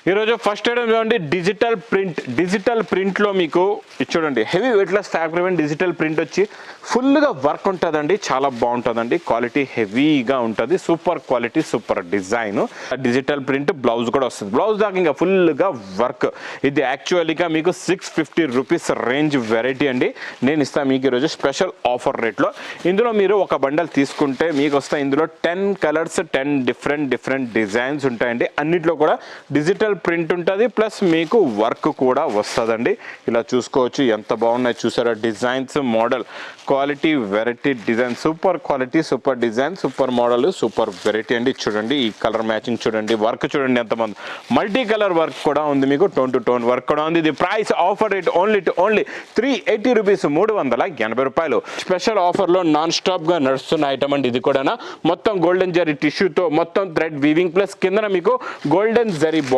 ఈరోజు first item చూడండి, digital ప్రింట్లో మీకు చూడండి heavy weightless fabric digital print వచ్చి ఫుల్గా వర్క్ ఉంటుందండి. చాలా బాగుంటుందండి, క్వాలిటీ హెవీగా ఉంటుంది, super quality super design. Digital print blouse కూడా వస్తుంది, బ్లౌజ్ దాకా ఇంకా ఫుల్గా వర్క్. ఇది యాక్చువల్గా మీకు 650 రూపీస్ రేంజ్ వెరైటీ అండి. నేను ఇస్తాను మీకు ఈరోజు స్పెషల్ ఆఫర్ రేట్లో. ఇందులో మీరు ఒక బండల్ తీసుకుంటే మీకు వస్తాయి ఇందులో 10 కలర్స్ 10 డిఫరెంట్ డిజైన్స్ ఉంటాయండి. అన్నిట్లో కూడా డిజిటల్ ప్రింట్ ఉంటుంది, ప్లస్ మీకు వర్క్ కూడా వస్తుందండి. ఇలా చూసుకోవచ్చు ఎంత బాగున్నాయి చూసారా designs, model, quality, variety design, super quality super design, super model, super variety అండి. చూడండి ఈ కలర్ మ్యాచింగ్ చూడండి, వర్క్ చూడండి ఎంతమంది, మల్టీ కలర్ వర్క్ కూడా ఉంది, మీకు టోన్ టు టోన్ వర్క్ కూడా ఉంది. ఇది price offer rate only 380 rupees, 380 రూపాయలు. స్పెషల్ ఆఫర్లో నాన్ స్టాప్గా నడుస్తున్న ఐటమ్ అండి. ఇది కూడా మొత్తం గోల్డెన్ జరీ టిష్యూతో మొత్తం థ్రెడ్ వీవింగ్ ప్లస్ కింద మీకు గోల్డెన్ జరీ బార్డర్